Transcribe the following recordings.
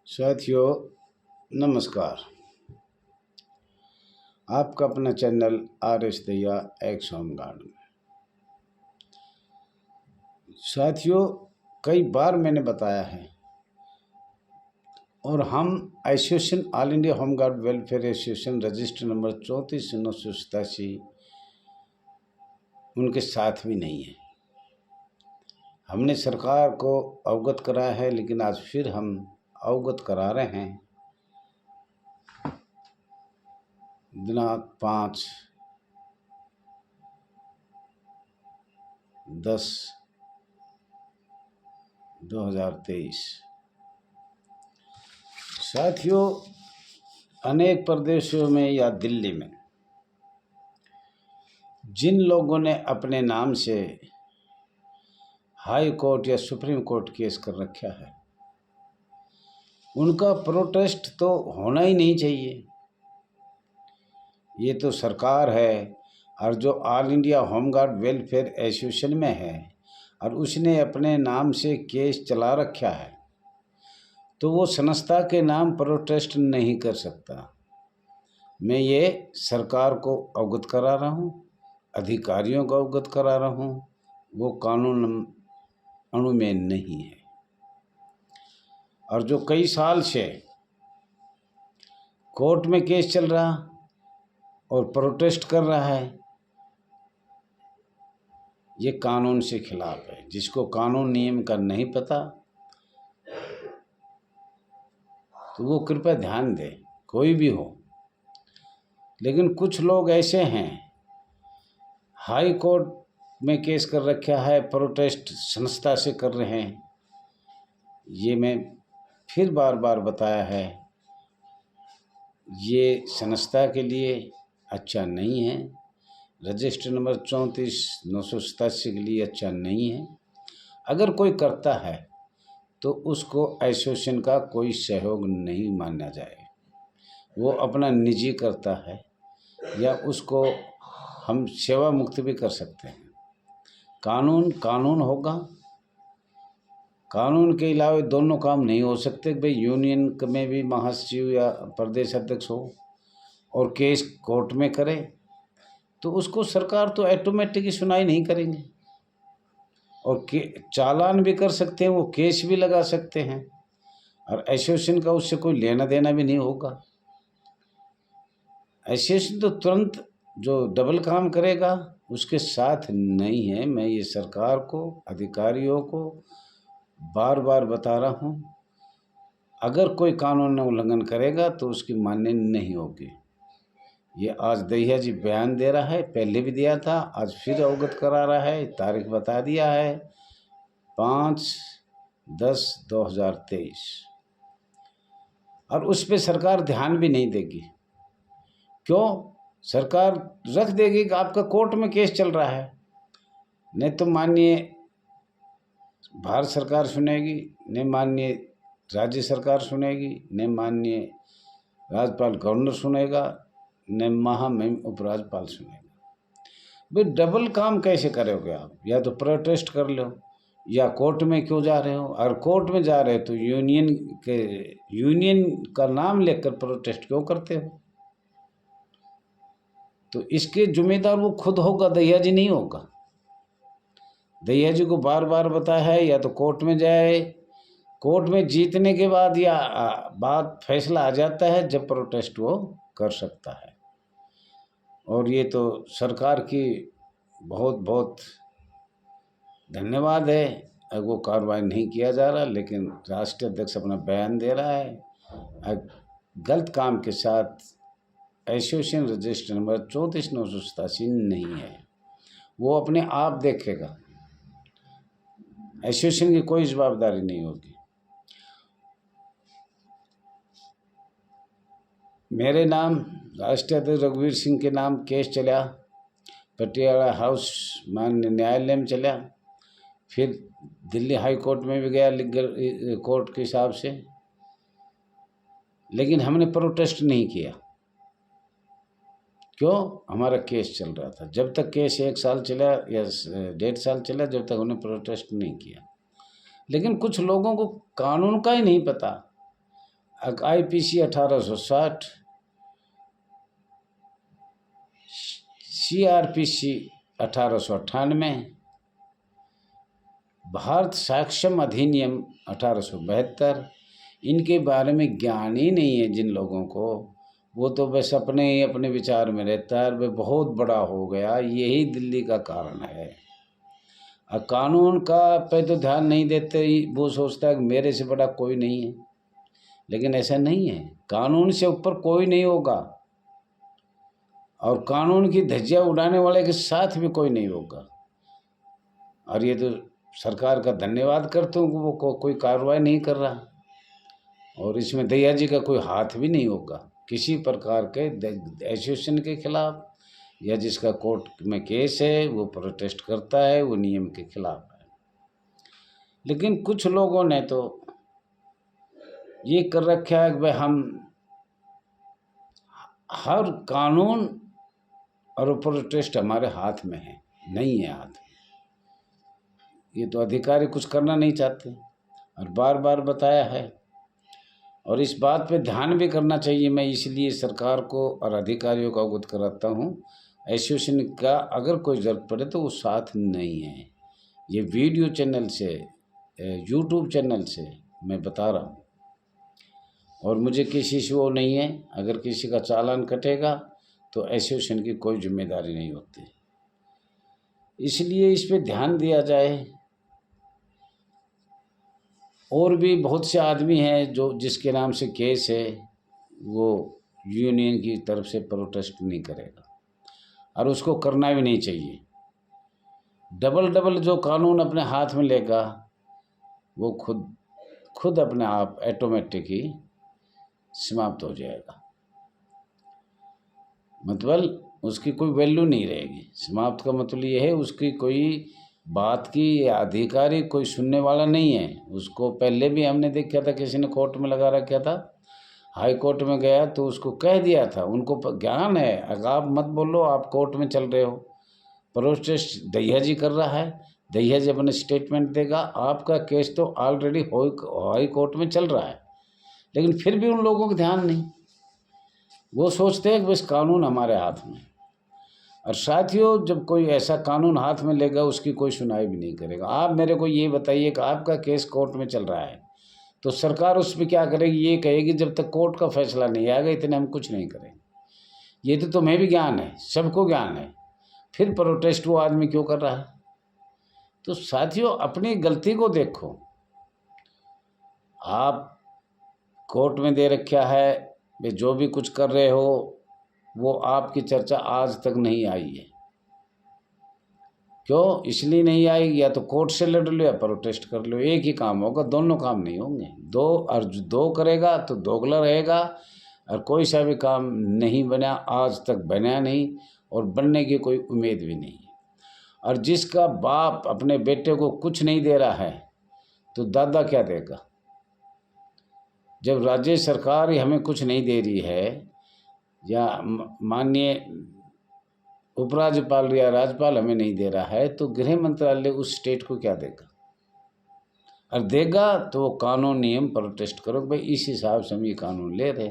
साथियों नमस्कार। आपका अपना channel RS Dahiya x home guard में। साथियों कई बार मैंने बताया है और हम association all India home guard welfare association register number 34/987 उनके साथ भी नहीं है। हमने सरकार को अवगत कराया है, लेकिन आज फिर हम अवगत करा रहे हैं। दिनांक 5/10/2023। साथियों अनेक प्रदेशों में या दिल्ली में जिन लोगों ने अपने नाम से हाई कोर्ट या सुप्रीम कोर्ट केस कर रखा है, उनका प्रोटेस्ट तो होना ही नहीं चाहिए। ये तो सरकार है और जो all India home guard welfare association में है और उसने अपने नाम से केस चला रखा है, तो वो संस्था के नाम प्रोटेस्ट नहीं कर सकता। मैं ये सरकार को अवगत करा रहा हूँ, अधिकारियों को अवगत करा रहा हूँ, वो कानून अणु में नहीं है। और जो कई साल से कोर्ट में केस चल रहा और प्रोटेस्ट कर रहा है, ये कानून से खिलाफ है। जिसको कानून नियम का नहीं पता तो वो कृपया ध्यान दे, कोई भी हो। लेकिन कुछ लोग ऐसे हैं, हाई कोर्ट में केस कर रखा है, प्रोटेस्ट संस्था से कर रहे हैं। ये मैं फिर बार बार बताया है, ये संस्था के लिए अच्छा नहीं है। रजिस्टर नंबर 34/987 के लिए अच्छा नहीं है। अगर कोई करता है तो उसको एसोसिएशन का कोई सहयोग नहीं माना जाए। वो अपना निजी करता है या उसको हम सेवा मुक्त भी कर सकते हैं। कानून कानून होगा। कानून के अलावा दोनों काम नहीं हो सकते। भाई यूनियन में भी महासचिव या प्रदेश अध्यक्ष हो और केस कोर्ट में करे तो उसको सरकार तो ऑटोमेटिक ही सुनाई नहीं करेंगे और चालान भी कर सकते हैं, वो केस भी लगा सकते हैं और एसोसिएशन का उससे कोई लेना देना भी नहीं होगा। एसोसिएशन तो तुरंत जो डबल काम करेगा उसके साथ नहीं है। मैं ये सरकार को, अधिकारियों को बार बार बता रहा हूँ, अगर कोई कानून उल्लंघन करेगा तो उसकी मान्य नहीं होगी। ये आज दहिया जी बयान दे रहा है, पहले भी दिया था, आज फिर अवगत करा रहा है। तारीख बता दिया है 5/10/2023 और उस पर सरकार ध्यान भी नहीं देगी। क्यों? सरकार रख देगी कि आपका कोर्ट में केस चल रहा है, नहीं तो माननीय भारत सरकार सुनेगी, नहीं माननीय राज्य सरकार सुनेगी, नहीं माननीय राज्यपाल गवर्नर सुनेगा, नहीं महामहिम उपराज्यपाल सुनेगा। भाई डबल काम कैसे करोगे आप? या तो प्रोटेस्ट कर लो या कोर्ट में क्यों जा रहे हो? अगर कोर्ट में जा रहे हो तो यूनियन का नाम लेकर प्रोटेस्ट क्यों करते हो? तो इसके जिम्मेदार वो खुद होगा, दहिया जी नहीं होगा। दहिया जी को बार बार बताया है, या तो कोर्ट में जाए, कोर्ट में जीतने के बाद या बाद फैसला आ जाता है जब प्रोटेस्ट वो कर सकता है। और ये तो सरकार की बहुत बहुत धन्यवाद है, वो कार्रवाई नहीं किया जा रहा, लेकिन राष्ट्रीय अध्यक्ष अपना बयान दे रहा है। गलत काम के साथ एसोसिएशन रजिस्टर नंबर 34/987 नहीं है, वो अपने आप देखेगा। एसोसिएशन की कोई जवाबदारी नहीं होगी। मेरे नाम राष्ट्रीय अध्यक्ष रघुवीर सिंह के नाम केस चला, पटियाला हाउस माननीय न्यायालय में चला, फिर दिल्ली हाई कोर्ट में भी गया लीगल कोर्ट के हिसाब से, लेकिन हमने प्रोटेस्ट नहीं किया। क्यों? हमारा केस चल रहा था। जब तक केस 1 साल चला या 1.5 साल चला, जब तक हमने प्रोटेस्ट नहीं किया। लेकिन कुछ लोगों को कानून का ही नहीं पता, IPC 1860, CRPC 1898, भारत साक्ष्यम अधिनियम 1872। इनके बारे में ज्ञान ही नहीं है जिन लोगों को, वो तो बस अपने ही अपने विचार में रहता है, वह बहुत बड़ा हो गया। यही दिल्ली का कारण है। कानून का पे तो ध्यान नहीं देते ही, वो सोचता है कि मेरे से बड़ा कोई नहीं है, लेकिन ऐसा नहीं है। कानून से ऊपर कोई नहीं होगा, और कानून की धज्जियां उड़ाने वाले के साथ भी कोई नहीं होगा। और ये तो सरकार का धन्यवाद करता हूँ कि वो कोई कार्रवाई नहीं कर रहा, और इसमें दहिया जी का कोई हाथ भी नहीं होगा किसी प्रकार के एसोसिएशन के खिलाफ, या जिसका कोर्ट में केस है वो प्रोटेस्ट करता है, वो नियम के खिलाफ है। लेकिन कुछ लोगों ने तो ये कर रखा है कि भाई हम हर कानून और प्रोटेस्ट हमारे हाथ में है। नहीं है हाथ में। ये तो अधिकारी कुछ करना नहीं चाहते, और बार बार बताया है, और इस बात पे ध्यान भी करना चाहिए। मैं इसलिए सरकार को और अधिकारियों को अवगत कराता हूँ, एसोसिएशन का अगर कोई ज़रूरत पड़े तो वो साथ नहीं है। ये वीडियो चैनल से, यूट्यूब चैनल से मैं बता रहा हूँ, और मुझे किसी से वो नहीं है। अगर किसी का चालान कटेगा तो एसोसिएशन की कोई जिम्मेदारी नहीं होती। इसलिए इस पे ध्यान दिया जाए। और भी बहुत से आदमी हैं जो जिसके नाम से केस है, वो यूनियन की तरफ से प्रोटेस्ट नहीं करेगा, और उसको करना भी नहीं चाहिए। डबल जो कानून अपने हाथ में लेगा वो खुद अपने आप ऑटोमेटिक ही समाप्त हो जाएगा। मतलब उसकी कोई वैल्यू नहीं रहेगी। समाप्त का मतलब ये है उसकी कोई बात की अधिकारी कोई सुनने वाला नहीं है। उसको पहले भी हमने देखा था, किसी ने कोर्ट में लगा रखा था, हाई कोर्ट में गया तो उसको कह दिया था, उनको ज्ञान है, अगर आप मत बोलो, आप कोर्ट में चल रहे हो। प्रोटेस्ट दहिया जी कर रहा है, दहिया जी अपने स्टेटमेंट देगा, आपका केस तो ऑलरेडी हाई कोर्ट में चल रहा है। लेकिन फिर भी उन लोगों को ध्यान नहीं, वो सोचते हैं कि बस कानून हमारे हाथ में। और साथियों, जब कोई ऐसा कानून हाथ में लेगा उसकी कोई सुनाई भी नहीं करेगा। आप मेरे को ये बताइए कि आपका केस कोर्ट में चल रहा है तो सरकार उस पर क्या करेगी? ये कहेगी जब तक कोर्ट का फैसला नहीं आएगा इतने हम कुछ नहीं करेंगे। ये तो तुम्हें भी ज्ञान है, सबको ज्ञान है, फिर प्रोटेस्ट वो आदमी क्यों कर रहा है? तो साथियों, अपनी गलती को देखो। आप कोर्ट में दे रखा है, वे जो भी कुछ कर रहे हो वो आपकी चर्चा आज तक नहीं आई है। क्यों इसलिए नहीं आई? या तो कोर्ट से लड़ लो या प्रोटेस्ट कर लो, एक ही काम होगा, दोनों काम नहीं होंगे। दो करेगा तो दोगला रहेगा, और कोई सा भी काम नहीं बना, आज तक बना नहीं, और बनने की कोई उम्मीद भी नहीं। और जिसका बाप अपने बेटे को कुछ नहीं दे रहा है तो दादा क्या देगा? जब राज्य सरकार ही हमें कुछ नहीं दे रही है, या माननीय उपराज्यपाल या राज्यपाल हमें नहीं दे रहा है, तो गृह मंत्रालय उस स्टेट को क्या देगा? और देगा तो वो कानून नियम प्रोटेस्ट करो भाई, इस हिसाब से हम ये कानून ले रहे।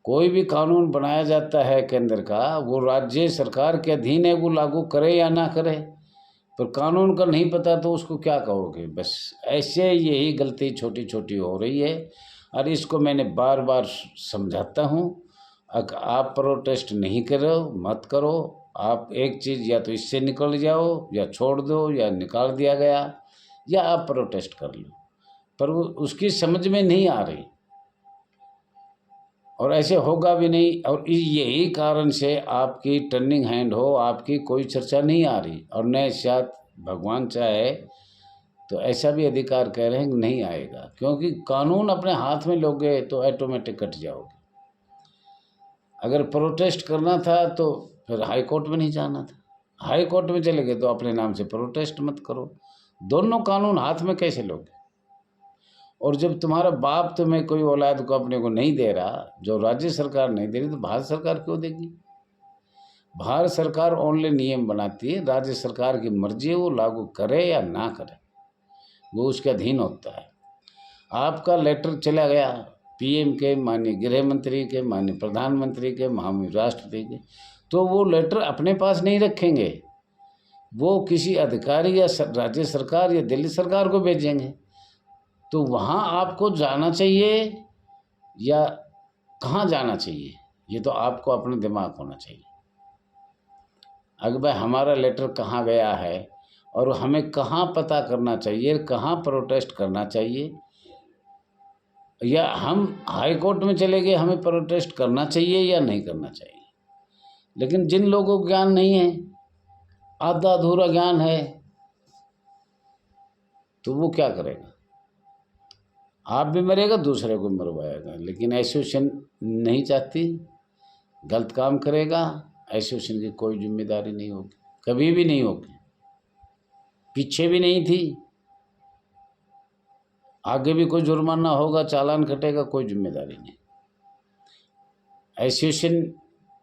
कोई भी कानून बनाया जाता है केंद्र का, वो राज्य सरकार के अधीन है, वो लागू करे या ना करे। पर कानून का नहीं पता तो उसको क्या कहोगे? बस ऐसे यही गलती छोटी छोटी हो रही है, और इसको मैंने बार बार समझाता हूँ। आप प्रोटेस्ट नहीं करो, मत करो। आप एक चीज़, या तो इससे निकल जाओ, या छोड़ दो, या निकाल दिया गया, या आप प्रोटेस्ट कर लो। पर वो उसकी समझ में नहीं आ रही, और ऐसे होगा भी नहीं। और यही कारण से आपकी टर्निंग हैंड हो, आपकी कोई चर्चा नहीं आ रही। और न शायद भगवान चाहे तो ऐसा भी अधिकार कह रहे हैं कि नहीं आएगा, क्योंकि कानून अपने हाथ में लोगे तो ऑटोमेटिक कट जाओगे। अगर प्रोटेस्ट करना था तो फिर हाई कोर्ट में नहीं जाना था। हाई कोर्ट में चले गए तो अपने नाम से प्रोटेस्ट मत करो। दोनों कानून हाथ में कैसे लोगे? और जब तुम्हारा बाप तुम्हें कोई औलाद को अपने को नहीं दे रहा, जो राज्य सरकार नहीं दे रही, तो भारत सरकार क्यों देगी? भारत सरकार ओनली नियम बनाती है, राज्य सरकार की मर्जी है वो लागू करे या ना करे, वो उसके अधीन होता है। आपका लेटर चला गया पीएम के, माननीय गृह मंत्री के, माननीय प्रधानमंत्री के, माननीय राष्ट्रपति के, तो वो लेटर अपने पास नहीं रखेंगे, वो किसी अधिकारी या राज्य सरकार या दिल्ली सरकार को भेजेंगे। तो वहाँ आपको जाना चाहिए या कहाँ जाना चाहिए, ये तो आपको अपना दिमाग होना चाहिए। अगर भाई हमारा लेटर कहाँ गया है और हमें कहाँ पता करना चाहिए, कहाँ प्रोटेस्ट करना चाहिए, या हम हाई कोर्ट में चले गए, हमें प्रोटेस्ट करना चाहिए या नहीं करना चाहिए। लेकिन जिन लोगों को ज्ञान नहीं है, आधा अधूरा ज्ञान है, तो वो क्या करेगा, आप भी मरेगा, दूसरे को मरवाएगा। लेकिन एसोसिएशन नहीं चाहती, गलत काम करेगा, एसोसिएशन की कोई जिम्मेदारी नहीं होगी, कभी भी नहीं होगी, पीछे भी नहीं थी, आगे भी कोई जुर्माना होगा, चालान कटेगा, कोई जिम्मेदारी नहीं। एसोसिएशन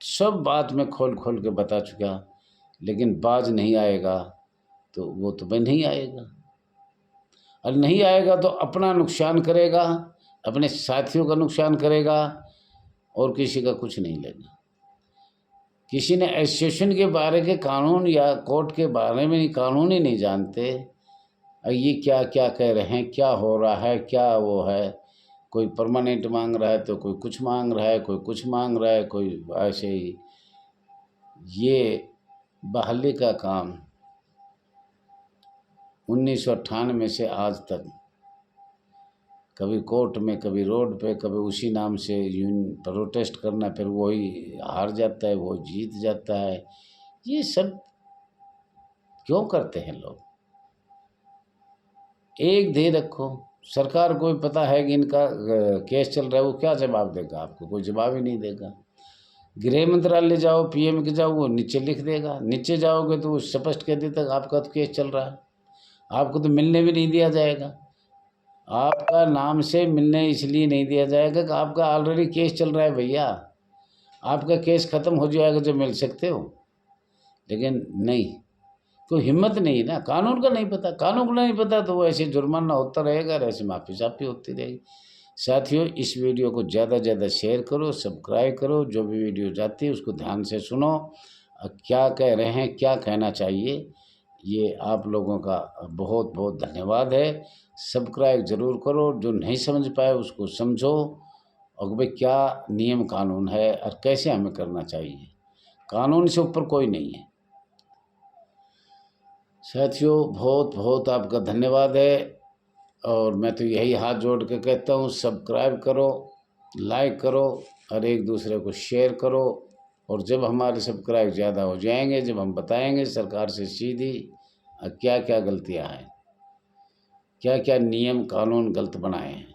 सब बात में खोल खोल के बता चुका, लेकिन बाज नहीं आएगा तो वो तो भाई नहीं आएगा, और नहीं आएगा तो अपना नुकसान करेगा, अपने साथियों का नुकसान करेगा, और किसी का कुछ नहीं लेगा। किसी ने एसोसिएशन के बारे के कानून या कोर्ट के बारे में कानून ही नहीं जानते, ये क्या क्या कह रहे हैं, क्या हो रहा है, क्या वो है, कोई परमानेंट मांग रहा है तो कोई कुछ मांग रहा है, कोई कुछ मांग रहा है, कोई ऐसे ही। ये बहाली का काम 1998 से आज तक, कभी कोर्ट में, कभी रोड पे, कभी उसी नाम से प्रोटेस्ट करना, फिर वही हार जाता है, वो जीत जाता है। ये सब क्यों करते हैं लोग? एक धैर्य रखो, सरकार को भी पता है कि इनका केस चल रहा है, वो क्या जवाब देगा आपको? कोई जवाब ही नहीं देगा। गृह मंत्रालय जाओ, पीएम के जाओ, वो नीचे लिख देगा, नीचे जाओगे तो वो स्पष्ट कह देता है आपका तो केस चल रहा है, आपको तो मिलने भी नहीं दिया जाएगा। आपका नाम से मिलने इसलिए नहीं दिया जाएगा कि आपका ऑलरेडी केस चल रहा है भैया, आपका केस ख़त्म हो जाएगा जब मिल सकते हो। लेकिन नहीं, कोई हिम्मत नहीं ना, कानून का नहीं पता, कानून को नहीं पता तो वो ऐसे जुर्माना होता रहेगा और ऐसे माफ़ी साफ़ी होती रहेगी। साथियों, इस वीडियो को ज़्यादा से ज़्यादा शेयर करो, सब्सक्राइब करो, जो भी वीडियो जाती है उसको ध्यान से सुनो, क्या कह रहे हैं, क्या कहना चाहिए, ये आप लोगों का बहुत बहुत धन्यवाद है। सब्सक्राइब ज़रूर करो, जो नहीं समझ पाए उसको समझो, और भाई क्या नियम कानून है और कैसे हमें करना चाहिए, कानून से ऊपर कोई नहीं है। साथियों, बहुत बहुत आपका धन्यवाद है, और मैं तो यही हाथ जोड़ के कहता हूँ, सब्सक्राइब करो, लाइक करो और एक दूसरे को शेयर करो। और जब हमारे सब्सक्राइब ज़्यादा हो जाएंगे, जब हम बताएंगे सरकार से सीधी क्या क्या गलतियाँ हैं, क्या क्या नियम कानून गलत बनाए हैं,